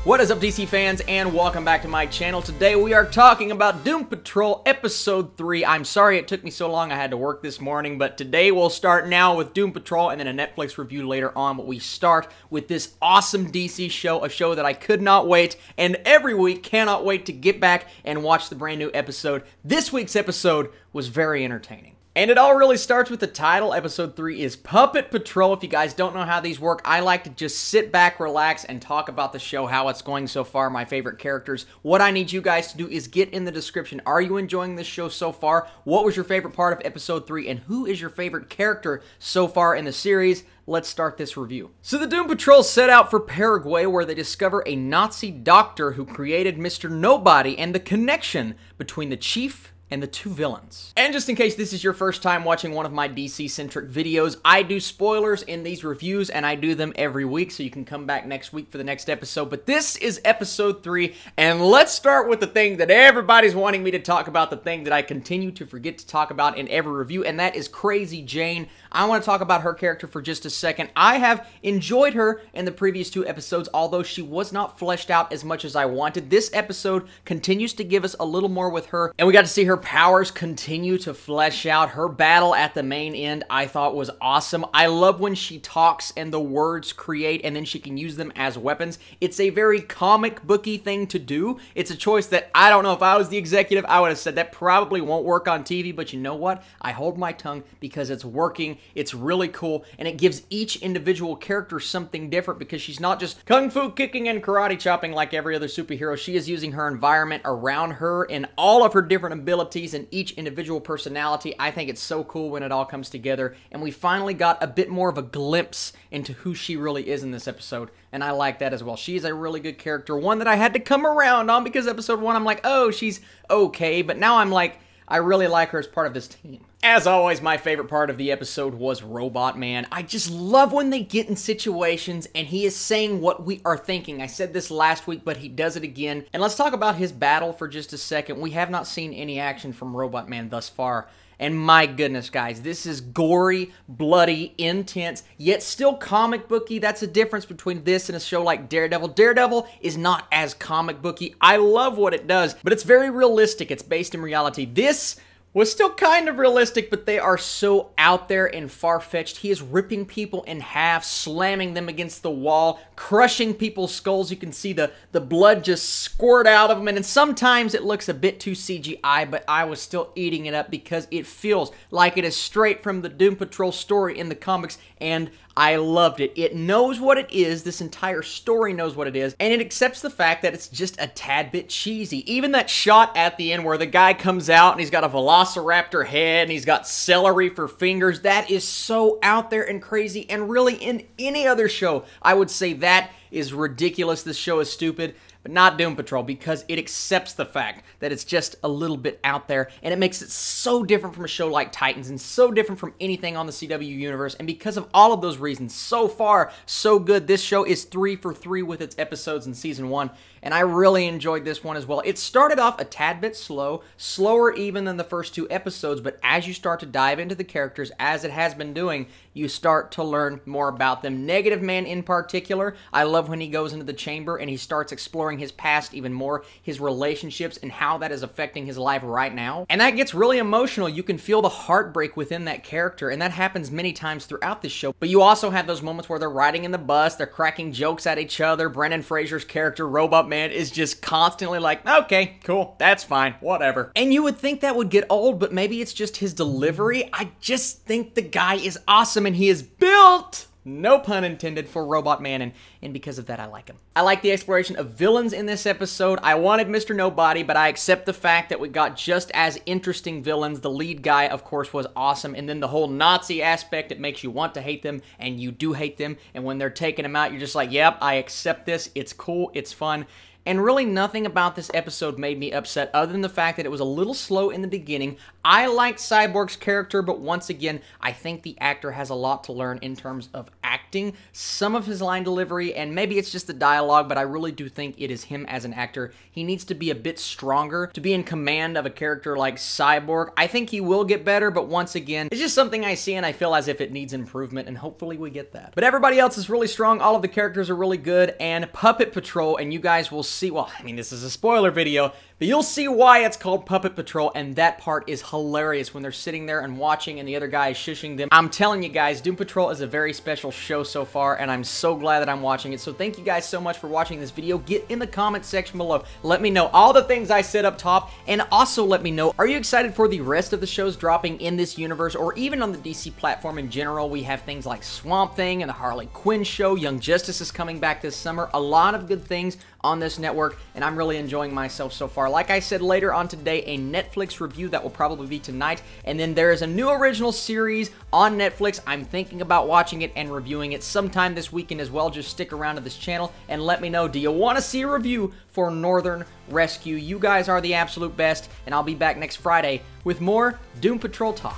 What is up, DC fans, and welcome back to my channel. Today we are talking about Doom Patrol Episode 3. I'm sorry it took me so long, I had to work this morning, but today we'll start now with Doom Patrol and then a Netflix review later on. But we start with this awesome DC show, a show that I could not wait, and every week cannot wait to get back and watch the brand new episode. This week's episode was very entertaining. And it all really starts with the title. Episode 3 is Puppet Patrol. If you guys don't know how these work, I like to just sit back, relax, and talk about the show, how it's going so far, my favorite characters. What I need you guys to do is get in the description. Are you enjoying this show so far? What was your favorite part of Episode 3? And who is your favorite character so far in the series? Let's start this review. So the Doom Patrol set out for Paraguay, where they discover a Nazi doctor who created Mr. Nobody and the connection between the chief and the two villains. And just in case this is your first time watching one of my DC-centric videos, I do spoilers in these reviews, and I do them every week, so you can come back next week for the next episode. But this is Episode 3, and let's start with the thing that everybody's wanting me to talk about, the thing that I continue to forget to talk about in every review, and that is Crazy Jane. I want to talk about her character for just a second. I have enjoyed her in the previous 2 episodes, although she was not fleshed out as much as I wanted. This episode continues to give us a little more with her, and we got to see her powers continue to flesh out. Her battle at the main end I thought was awesome. I love when she talks and the words create and then she can use them as weapons. It's a very comic booky thing to do. It's a choice that I don't know, if I was the executive, I would have said that probably won't work on TV, but you know what? I hold my tongue because it's working. It's really cool, and it gives each individual character something different because she's not just kung fu kicking and karate chopping like every other superhero. She is using her environment around her and all of her different abilities and each individual personality. I think it's so cool when it all comes together, and we finally got a bit more of a glimpse into who she really is in this episode, and I like that as well. She's a really good character, one that I had to come around on because episode 1 I'm like, oh, she's okay, but now I'm like, I really like her as part of this team. As always, my favorite part of the episode was Robot Man. I just love when they get in situations and he is saying what we are thinking. I said this last week, but he does it again. And let's talk about his battle for just a second. We have not seen any action from Robot Man thus far. And my goodness, guys, this is gory, bloody, intense, yet still comic booky. That's the difference between this and a show like Daredevil. Daredevil is not as comic booky. I love what it does, but it's very realistic. It's based in reality. This was still kind of realistic, but they are so out there and far-fetched. He is ripping people in half, slamming them against the wall, crushing people's skulls. You can see the blood just squirt out of them, and sometimes it looks a bit too CGI, but I was still eating it up because it feels like it is straight from the Doom Patrol story in the comics, and I loved it. It knows what it is. This entire story knows what it is, and it accepts the fact that it's just a tad bit cheesy. Even that shot at the end where the guy comes out and he's got a velociraptor head and he's got celery for fingers, that is so out there and crazy, and really in any other show, I would say that is ridiculous. This show is stupid. But not Doom Patrol, because it accepts the fact that it's just a little bit out there, and it makes it so different from a show like Titans and so different from anything on the CW universe. And because of all of those reasons, so far, so good. This show is 3 for 3 with its episodes in Season 1, and I really enjoyed this one as well. It started off a tad bit slow, slower even than the first 2 episodes, but as you start to dive into the characters, as it has been doing, you start to learn more about them. Negative Man in particular, I love when he goes into the chamber and he starts exploring his past even more, his relationships, and how that is affecting his life right now. And that gets really emotional. You can feel the heartbreak within that character, and that happens many times throughout this show. But you also have those moments where they're riding in the bus, they're cracking jokes at each other. Brendan Fraser's character, Robot Man, is just constantly like, okay, cool, that's fine, whatever. And you would think that would get old, but maybe it's just his delivery. I just think the guy is awesome, and he is built, no pun intended, for Robot Man, and because of that, I like him. I like the exploration of villains in this episode. I wanted Mr. Nobody, but I accept the fact that we got just as interesting villains. The lead guy, of course, was awesome, and then the whole Nazi aspect, it makes you want to hate them, and you do hate them, and when they're taking them out, you're just like, yep, I accept this, it's cool, it's fun. And really nothing about this episode made me upset other than the fact that it was a little slow in the beginning. I liked Cyborg's character, but once again, I think the actor has a lot to learn in terms of acting acting, some of his line delivery, and maybe it's just the dialogue, but I really do think it is him as an actor. He needs to be a bit stronger to be in command of a character like Cyborg. I think he will get better, but once again, it's just something I see and I feel as if it needs improvement, and hopefully we get that. But everybody else is really strong. All of the characters are really good, and Puppet Patrol, and you guys will see, well, I mean, this is a spoiler video, but you'll see why it's called Puppet Patrol, and that part is hilarious when they're sitting there and watching and the other guy is shushing them. I'm telling you guys, Doom Patrol is a very special show so far, and I'm so glad that I'm watching it. So thank you guys so much for watching this video. Get in the comment section below. Let me know all the things I said up top, and also let me know, are you excited for the rest of the shows dropping in this universe, or even on the DC platform in general? We have things like Swamp Thing and the Harley Quinn show. Young Justice is coming back this summer. A lot of good things on this network, and I'm really enjoying myself so far. Like I said, later on today, a Netflix review that will probably be tonight, and then there is a new original series on Netflix. I'm thinking about watching it and reviewing it sometime this weekend as well. Just stick around to this channel and let me know, do you want to see a review for Northern Rescue? You guys are the absolute best, and I'll be back next Friday with more Doom Patrol talk.